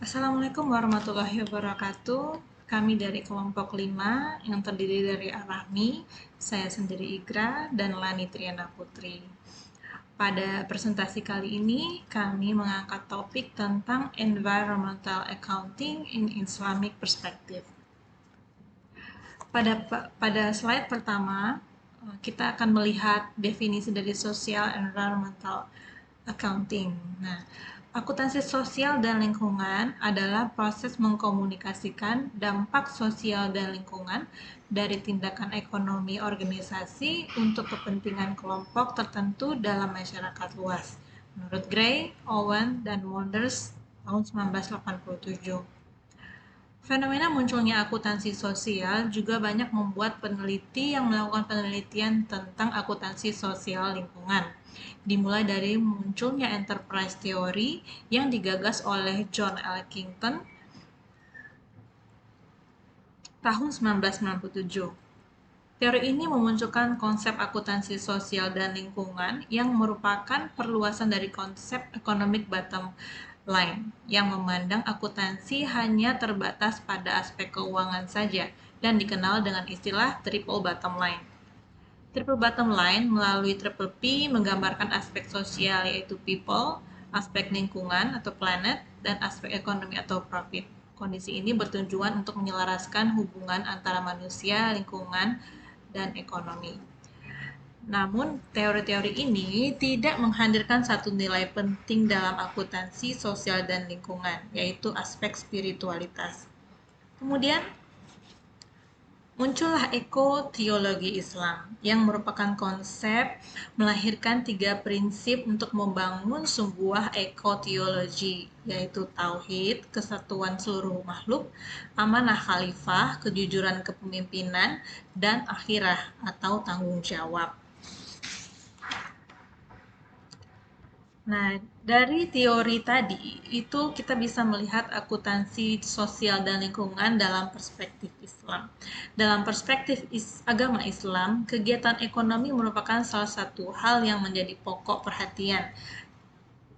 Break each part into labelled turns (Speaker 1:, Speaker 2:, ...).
Speaker 1: Assalamualaikum warahmatullahi wabarakatuh. Kami dari kelompok 5 yang terdiri dari Arahmi, saya sendiri Igra, dan Lani Triana Putri. Pada presentasi kali ini, kami mengangkat topik tentang Environmental Accounting in Islamic Perspective. Pada slide pertama, kita akan melihat definisi dari Social Environmental Accounting. Nah, akuntansi sosial dan lingkungan adalah proses mengkomunikasikan dampak sosial dan lingkungan dari tindakan ekonomi organisasi untuk kepentingan kelompok tertentu dalam masyarakat luas. Menurut Gray, Owen, dan Wonders tahun 1987. Fenomena munculnya akuntansi sosial juga banyak membuat peneliti yang melakukan penelitian tentang akuntansi sosial lingkungan. Dimulai dari munculnya enterprise theory yang digagas oleh John Elkington tahun 1997. Teori ini memunculkan konsep akuntansi sosial dan lingkungan yang merupakan perluasan dari konsep economic bottom line yang memandang akuntansi hanya terbatas pada aspek keuangan saja dan dikenal dengan istilah triple bottom line. Triple bottom line melalui triple P menggambarkan aspek sosial yaitu people, aspek lingkungan atau planet, dan aspek ekonomi atau profit. Kondisi ini bertujuan untuk menyelaraskan hubungan antara manusia, lingkungan, dan ekonomi. Namun, teori-teori ini tidak menghadirkan satu nilai penting dalam akuntansi sosial dan lingkungan, yaitu aspek spiritualitas. Kemudian, muncullah ekoteologi Islam yang merupakan konsep melahirkan 3 prinsip untuk membangun sebuah ekoteologi, yaitu tauhid, kesatuan seluruh makhluk, amanah khalifah, kejujuran kepemimpinan, dan akhirah atau tanggung jawab. Nah, dari teori tadi itu kita bisa melihat akuntansi sosial dan lingkungan dalam perspektif Islam. Dalam perspektif agama Islam, kegiatan ekonomi merupakan salah satu hal yang menjadi pokok perhatian.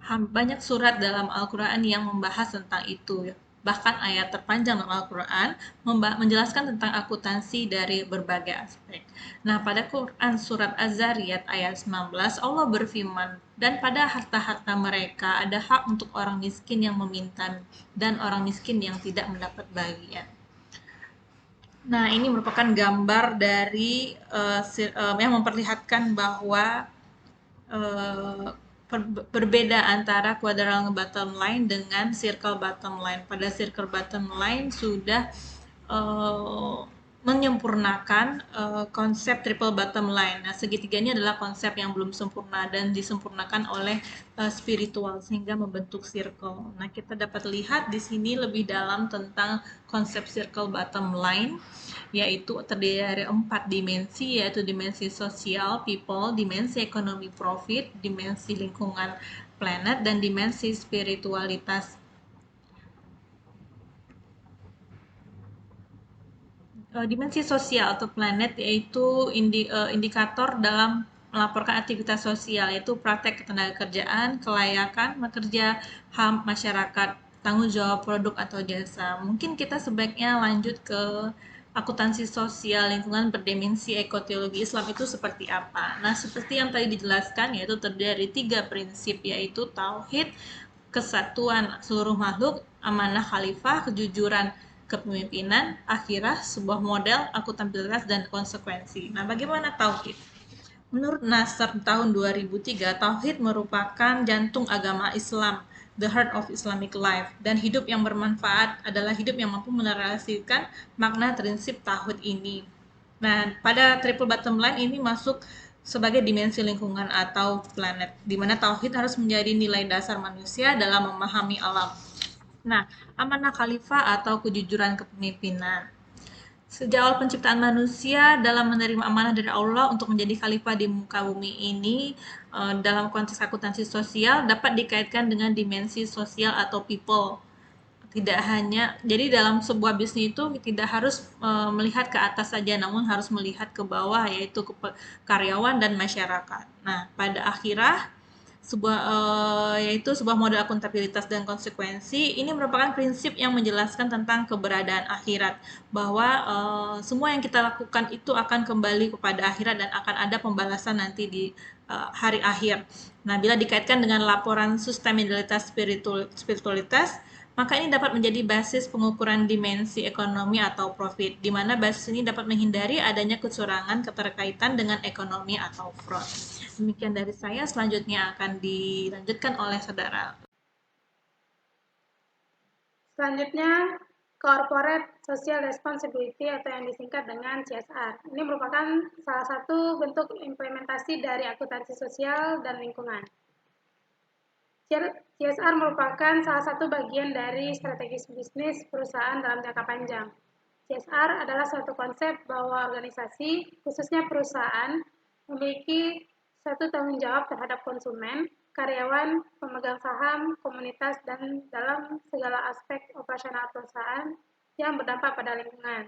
Speaker 1: Banyak surat dalam Al-Quran yang membahas tentang itu. Bahkan ayat terpanjang dalam Al-Quran menjelaskan tentang akuntansi dari berbagai aspek. Nah, pada Quran surat Az-Zariyat ayat 19, Allah berfirman, dan pada harta-harta mereka ada hak untuk orang miskin yang meminta dan orang miskin yang tidak mendapat bagian. Nah, ini merupakan gambar dari yang memperlihatkan bahwa berbeda antara quadrangle bottom line dengan circle bottom line. Pada circle bottom line sudah menyempurnakan konsep triple bottom line. Nah, segitiga ini adalah konsep yang belum sempurna dan disempurnakan oleh spiritual sehingga membentuk circle. Nah, kita dapat lihat di sini lebih dalam tentang konsep circle bottom line, yaitu terdiri dari 4 dimensi, yaitu dimensi sosial, people, dimensi ekonomi profit, dimensi lingkungan planet, dan dimensi spiritualitas. Dimensi sosial atau planet yaitu indikator dalam melaporkan aktivitas sosial, yaitu praktek ketenagakerjaan, kelayakan bekerja, HAM masyarakat, tanggung jawab produk atau jasa. Mungkin kita sebaiknya lanjut ke akuntansi sosial lingkungan berdimensi ekoteologi Islam itu seperti apa. Nah, seperti yang tadi dijelaskan, yaitu terdiri dari 3 prinsip, yaitu tauhid, kesatuan seluruh makhluk, amanah khalifah, kejujuran kepemimpinan, akhirah, sebuah model, akuntabilitas, dan konsekuensi. Nah, bagaimana tauhid? Menurut Nasr tahun 2003, tauhid merupakan jantung agama Islam, the heart of Islamic life, dan hidup yang bermanfaat adalah hidup yang mampu menarasikan makna prinsip tauhid ini. Nah, pada triple bottom line ini masuk sebagai dimensi lingkungan atau planet, di mana tauhid harus menjadi nilai dasar manusia dalam memahami alam. Nah, amanah khalifah atau kejujuran kepemimpinan. Sejak awal penciptaan manusia dalam menerima amanah dari Allah untuk menjadi khalifah di muka bumi ini, dalam konteks akuntansi sosial dapat dikaitkan dengan dimensi sosial atau people. Tidak hanya, jadi dalam sebuah bisnis itu tidak harus melihat ke atas saja, namun harus melihat ke bawah, yaitu ke karyawan dan masyarakat. Nah, pada akhirah yaitu sebuah model akuntabilitas dan konsekuensi. Ini merupakan prinsip yang menjelaskan tentang keberadaan akhirat, bahwa semua yang kita lakukan itu akan kembali kepada akhirat dan akan ada pembalasan nanti di hari akhir. Nah, bila dikaitkan dengan laporan sustainabilitas spiritualitas, maka ini dapat menjadi basis pengukuran dimensi ekonomi atau profit, di mana basis ini dapat menghindari adanya kecurangan keterkaitan dengan ekonomi atau fraud. Demikian dari saya, selanjutnya akan dilanjutkan oleh saudara.
Speaker 2: Selanjutnya, Corporate Social Responsibility atau yang disingkat dengan CSR. Ini merupakan salah satu bentuk implementasi dari akuntansi sosial dan lingkungan. CSR merupakan salah satu bagian dari strategis bisnis perusahaan dalam jangka panjang. CSR adalah suatu konsep bahwa organisasi, khususnya perusahaan, memiliki suatu tanggung jawab terhadap konsumen, karyawan, pemegang saham, komunitas, dan dalam segala aspek operasional perusahaan yang berdampak pada lingkungan.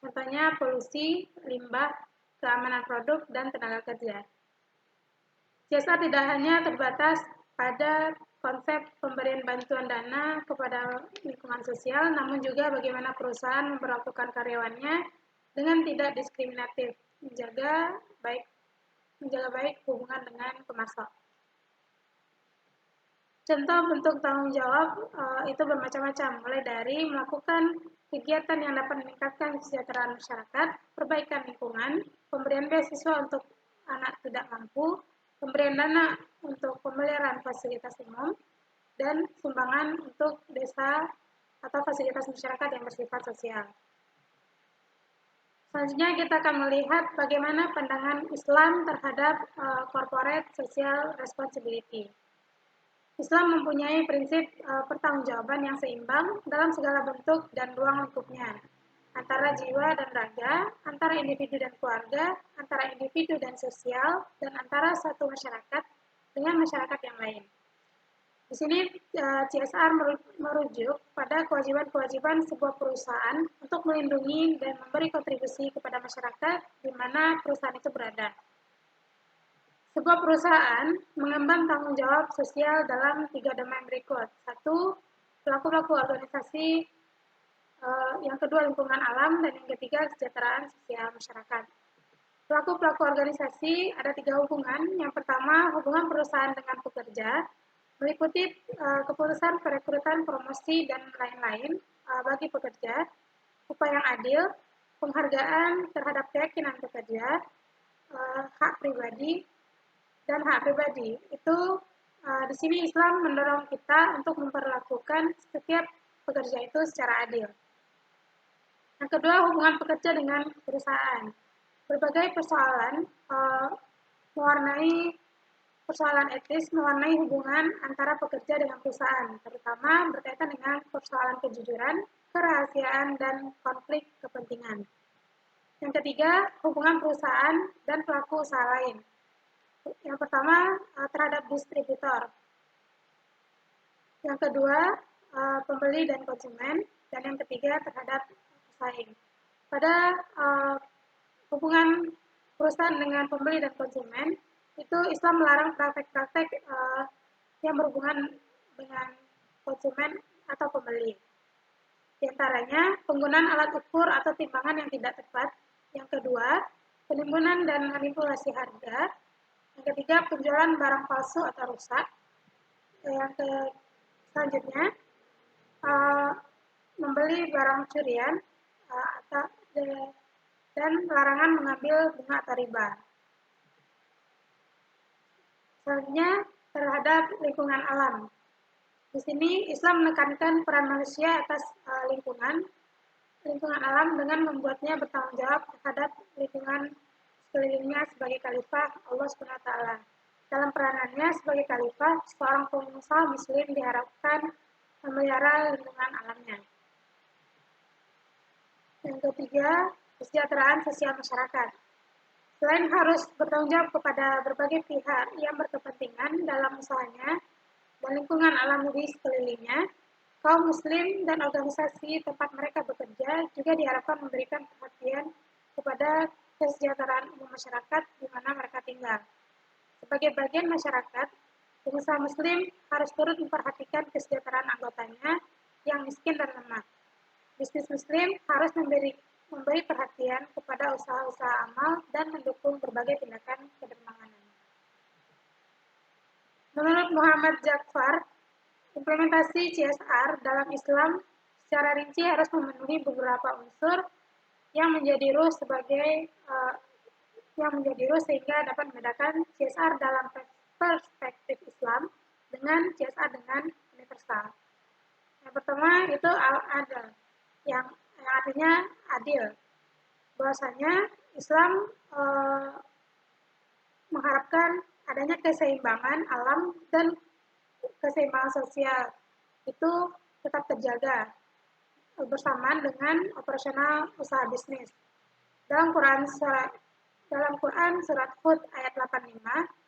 Speaker 2: Contohnya polusi, limbah, keamanan produk, dan tenaga kerja. CSR tidak hanya terbatas pada konsep pemberian bantuan dana kepada lingkungan sosial, namun juga bagaimana perusahaan memperlakukan karyawannya dengan tidak diskriminatif, menjaga baik hubungan dengan pemasok. Contoh bentuk tanggung jawab itu bermacam-macam, mulai dari melakukan kegiatan yang dapat meningkatkan kesejahteraan masyarakat, perbaikan lingkungan, pemberian beasiswa untuk anak tidak mampu, pemberian dana untuk pemeliharaan fasilitas umum, dan sumbangan untuk desa atau fasilitas masyarakat yang bersifat sosial. Selanjutnya kita akan melihat bagaimana pandangan Islam terhadap corporate social responsibility. Islam mempunyai prinsip pertanggungjawaban yang seimbang dalam segala bentuk dan ruang lingkupnya, antara jiwa dan raga, antara individu dan keluarga, antara individu dan sosial, dan antara satu masyarakat dengan masyarakat yang lain. Di sini CSR merujuk pada kewajiban-kewajiban sebuah perusahaan untuk melindungi dan memberi kontribusi kepada masyarakat di mana perusahaan itu berada. Sebuah perusahaan mengemban tanggung jawab sosial dalam 3 domain berikut. 1. Pelaku-pelaku organisasi, yang kedua lingkungan alam, dan yang ketiga kesejahteraan sosial masyarakat. Pelaku-pelaku organisasi ada 3 hubungan. Yang pertama, hubungan perusahaan dengan pekerja, meliputi keputusan perekrutan, promosi, dan lain-lain bagi pekerja, upah yang adil, penghargaan terhadap keyakinan pekerja, hak pribadi, dan hak pribadi. Itu di sini Islam mendorong kita untuk memperlakukan setiap pekerja itu secara adil. Yang kedua, hubungan pekerja dengan perusahaan. Berbagai persoalan mewarnai hubungan antara pekerja dengan perusahaan, terutama berkaitan dengan persoalan kejujuran, kerahasiaan, dan konflik kepentingan. Yang ketiga, hubungan perusahaan dan pelaku usaha lain. Yang pertama, terhadap distributor. Yang kedua, pembeli dan konsumen. Dan yang ketiga, terhadap pesaing. Pada hubungan perusahaan dengan pembeli dan konsumen, itu Islam melarang praktek-praktek yang berhubungan dengan konsumen atau pembeli. Di antaranya, penggunaan alat ukur atau timbangan yang tidak tepat. Yang kedua, penimbunan dan manipulasi harga. Yang ketiga, penjualan barang palsu atau rusak. Selanjutnya, membeli barang curian dan larangan mengambil bunga atau riba. Selanjutnya, terhadap lingkungan alam. Di sini Islam menekankan peran manusia atas lingkungan alam dengan membuatnya bertanggung jawab terhadap lingkungan sekelilingnya sebagai khalifah Allah SWT. Dalam peranannya sebagai khalifah, seorang pengusaha muslim diharapkan memelihara lingkungan alamnya. Yang ketiga, kesejahteraan sosial masyarakat. Selain harus bertanggung jawab kepada berbagai pihak yang berkepentingan dalam usahanya dan lingkungan alam di sekelilingnya, kaum muslim dan organisasi tempat mereka bekerja juga diharapkan memberikan perhatian kepada kesejahteraan umum masyarakat di mana mereka tinggal. Sebagai bagian masyarakat, Pengusaha muslim harus turut memperhatikan kesejahteraan anggotanya yang miskin dan lemah. Bisnis muslim harus memberi perhatian kepada usaha-usaha amal dan mendukung berbagai tindakan kedermawanan. Menurut Muhammad Jafar, implementasi CSR dalam Islam secara rinci harus memenuhi beberapa unsur yang menjadi ruh sehingga dapat membedakan CSR dalam perspektif Islam dengan CSR dengan universal. Yang pertama itu al-adl, yang artinya adil. Bahwasanya Islam mengharapkan adanya keseimbangan alam dan keseimbangan sosial itu tetap terjaga bersamaan dengan operasional usaha bisnis. Dalam Quran surat Hud ayat 85,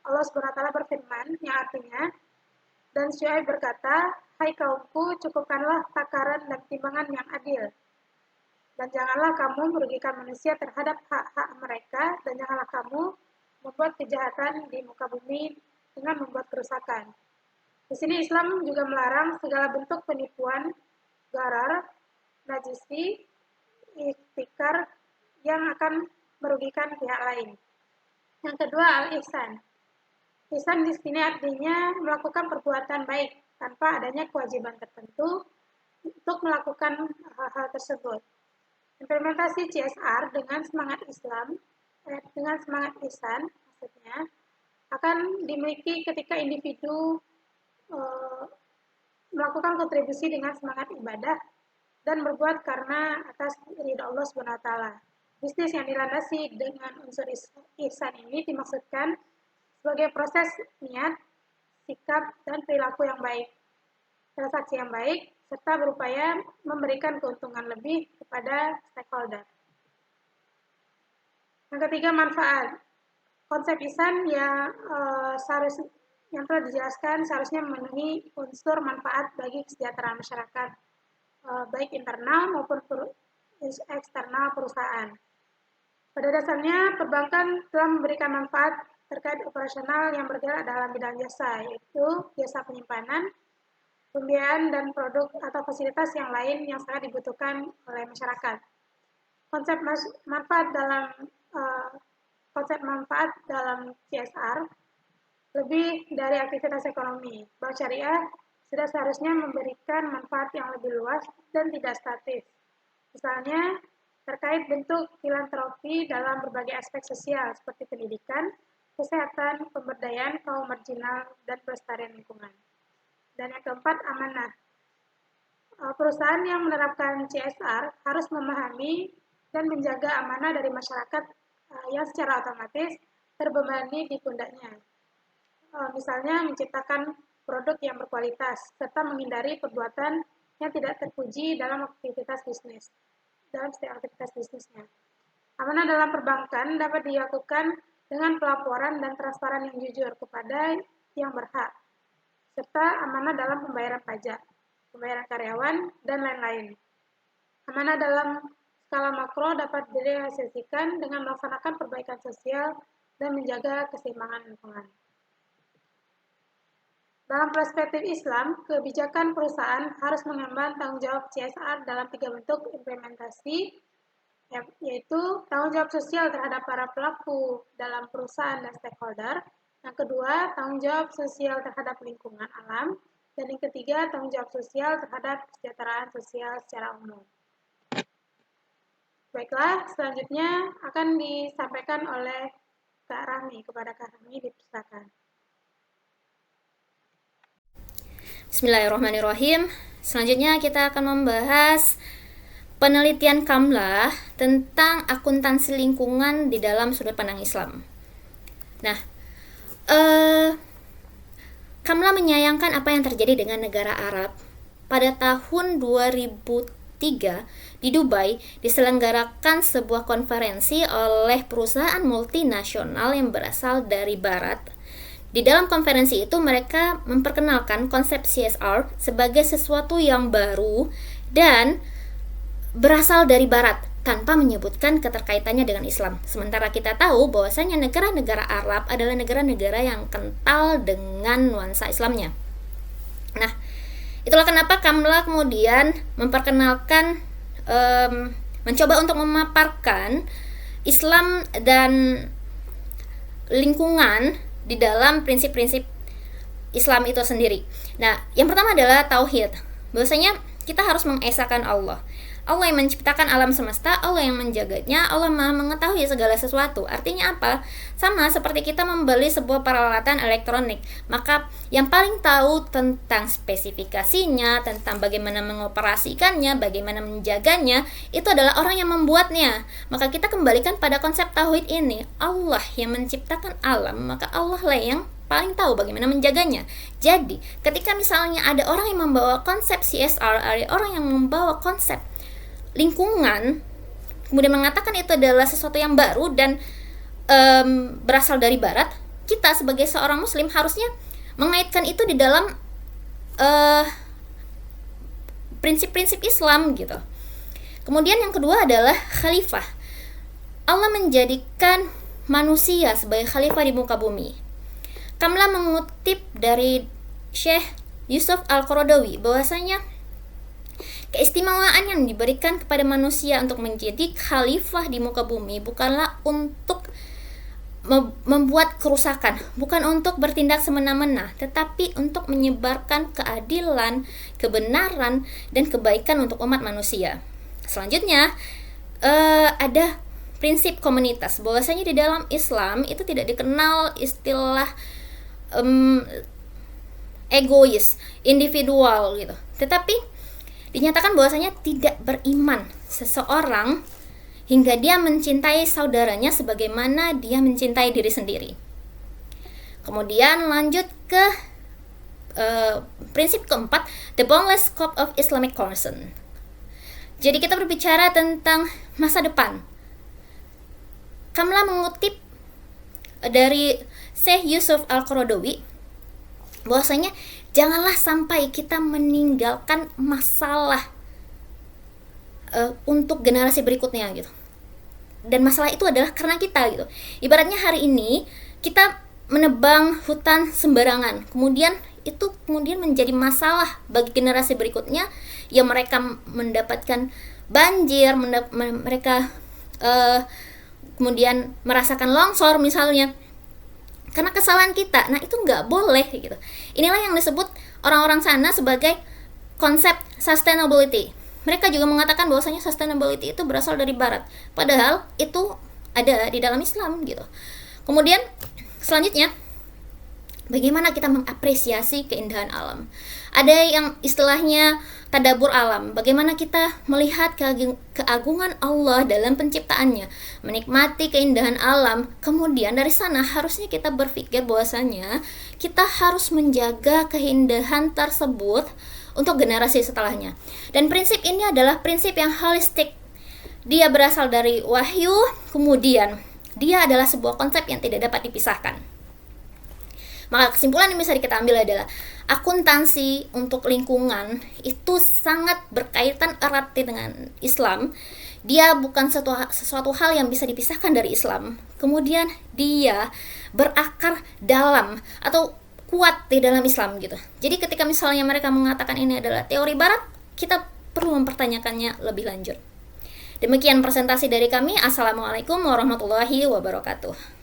Speaker 2: Allah SWT berfirman yang artinya, dan Syuaib berkata, hai kaumku, cukupkanlah takaran dan timbangan yang adil. Dan janganlah kamu merugikan manusia terhadap hak-hak mereka, dan janganlah kamu membuat kejahatan di muka bumi dengan membuat kerusakan. Di sini Islam juga melarang segala bentuk penipuan, gharar, najisi, ihtikar yang akan merugikan pihak lain. Yang kedua, al-ihsan. Ihsan di sini artinya melakukan perbuatan baik tanpa adanya kewajiban tertentu untuk melakukan hal-hal tersebut. Implementasi CSR dengan semangat ihsan maksudnya akan dimiliki ketika individu melakukan kontribusi dengan semangat ibadah dan berbuat karena atas ridha Allah SWT. Bisnis yang dilandasi dengan unsur ihsan ini dimaksudkan sebagai proses niat, sikap, dan perilaku yang baik, transaksi yang baik, serta berupaya memberikan keuntungan lebih kepada stakeholder. Yang ketiga, manfaat. Konsep ihsan yang telah dijelaskan seharusnya memenuhi unsur manfaat bagi kesejahteraan masyarakat, baik internal maupun eksternal perusahaan. Pada dasarnya, perbankan telah memberikan manfaat terkait operasional yang bergerak dalam bidang jasa, yaitu jasa penyimpanan, pembiayaan, dan produk atau fasilitas yang lain yang sangat dibutuhkan oleh masyarakat. Konsep manfaat dalam CSR lebih dari aktivitas ekonomi. Bank syariah sudah seharusnya memberikan manfaat yang lebih luas dan tidak statis. Misalnya, terkait bentuk filantropi dalam berbagai aspek sosial seperti pendidikan, kesehatan, pemberdayaan kaum marginal, dan pelestarian lingkungan. Dan yang keempat, amanah. Perusahaan yang menerapkan CSR harus memahami dan menjaga amanah dari masyarakat yang secara otomatis terbebani di pundaknya. Misalnya menciptakan produk yang berkualitas, serta menghindari perbuatan yang tidak terpuji dalam setiap aktivitas bisnisnya. Amanah dalam perbankan dapat dilakukan dengan pelaporan dan transparan yang jujur kepada yang berhak, serta amanah dalam pembayaran pajak, pembayaran karyawan, dan lain-lain. Amanah dalam skala makro dapat direalisasikan dengan melaksanakan perbaikan sosial dan menjaga keseimbangan lingkungan. Dalam perspektif Islam, kebijakan perusahaan harus mengemban tanggung jawab CSR dalam 3 bentuk implementasi, yaitu tanggung jawab sosial terhadap para pelaku dalam perusahaan dan stakeholder. Yang kedua, tanggung jawab sosial terhadap lingkungan alam. Dan yang ketiga, tanggung jawab sosial terhadap kesejahteraan sosial secara umum. Baiklah, selanjutnya akan disampaikan oleh Kak Rahmi, kepada Kak Rahmi dipersilakan.
Speaker 3: Bismillahirrahmanirrahim. Selanjutnya kita akan membahas penelitian Kamla tentang akuntansi lingkungan di dalam sudut pandang Islam. Nah, Kamla menyayangkan apa yang terjadi dengan negara Arab. Pada tahun 2003 di Dubai diselenggarakan sebuah konferensi oleh perusahaan multinasional yang berasal dari Barat. Di dalam konferensi itu mereka memperkenalkan konsep CSR sebagai sesuatu yang baru dan berasal dari Barat, tanpa menyebutkan keterkaitannya dengan Islam. Sementara kita tahu bahwasanya negara-negara Arab adalah negara-negara yang kental dengan nuansa Islamnya. Nah, itulah kenapa Kamla kemudian memperkenalkan, mencoba untuk memaparkan Islam dan lingkungan di dalam prinsip-prinsip Islam itu sendiri. Nah, yang pertama adalah tauhid. Bahwasanya kita harus mengesahkan Allah. Allah yang menciptakan alam semesta, Allah yang menjaganya, Allah Maha mengetahui segala sesuatu. Artinya apa? Sama seperti kita membeli sebuah peralatan elektronik, maka yang paling tahu tentang spesifikasinya, tentang bagaimana mengoperasikannya, bagaimana menjaganya, itu adalah orang yang membuatnya. Maka kita kembalikan pada konsep tauhid ini. Allah yang menciptakan alam, maka Allah lah yang paling tahu bagaimana menjaganya. Jadi, ketika misalnya ada orang yang membawa konsep CSR, ada orang yang membawa konsep lingkungan, kemudian mengatakan itu adalah sesuatu yang baru dan berasal dari barat, kita sebagai seorang muslim harusnya mengaitkan itu di dalam prinsip-prinsip Islam gitu. Kemudian yang kedua adalah khalifah. Allah menjadikan manusia sebagai khalifah di muka bumi. Kamla mengutip dari Syekh Yusuf Al-Qaradawi bahwasanya keistimewaan yang diberikan kepada manusia untuk menjadi khalifah di muka bumi bukanlah untuk membuat kerusakan, bukan untuk bertindak semena-mena, tetapi untuk menyebarkan keadilan, kebenaran, dan kebaikan untuk umat manusia. Selanjutnya, ada prinsip komunitas, bahwasanya di dalam Islam itu tidak dikenal istilah egois, individual gitu, tetapi dinyatakan bahwasanya tidak beriman seseorang hingga dia mencintai saudaranya sebagaimana dia mencintai diri sendiri. Kemudian lanjut ke prinsip keempat, the boundless scope of Islamic concern. Jadi kita berbicara tentang masa depan. Kamla mengutip dari Syekh Yusuf Al-Qaradawi bahwasanya janganlah sampai kita meninggalkan masalah untuk generasi berikutnya gitu. Dan masalah itu adalah karena kita gitu. Ibaratnya hari ini kita menebang hutan sembarangan, kemudian itu menjadi masalah bagi generasi berikutnya yang mereka mendapatkan banjir, mereka kemudian merasakan longsor misalnya, karena kesalahan kita. Nah, itu nggak boleh gitu. Inilah yang disebut orang-orang sana sebagai konsep sustainability. Mereka juga mengatakan bahwasanya sustainability itu berasal dari barat, padahal itu ada di dalam Islam gitu. Kemudian selanjutnya, bagaimana kita mengapresiasi keindahan alam. Ada yang istilahnya tadabur alam, bagaimana kita melihat keagungan Allah dalam penciptaannya, menikmati keindahan alam. Kemudian dari sana harusnya kita berpikir bahwasanya kita harus menjaga keindahan tersebut untuk generasi setelahnya. Dan prinsip ini adalah prinsip yang holistik. Dia berasal dari wahyu, kemudian dia adalah sebuah konsep yang tidak dapat dipisahkan. Maka kesimpulan yang bisa kita ambil adalah akuntansi untuk lingkungan itu sangat berkaitan erat dengan Islam. Dia bukan sesuatu hal yang bisa dipisahkan dari Islam. Kemudian dia berakar dalam atau kuat di dalam Islam gitu. Jadi ketika misalnya mereka mengatakan ini adalah teori barat, kita perlu mempertanyakannya lebih lanjut. Demikian presentasi dari kami. Assalamualaikum warahmatullahi wabarakatuh.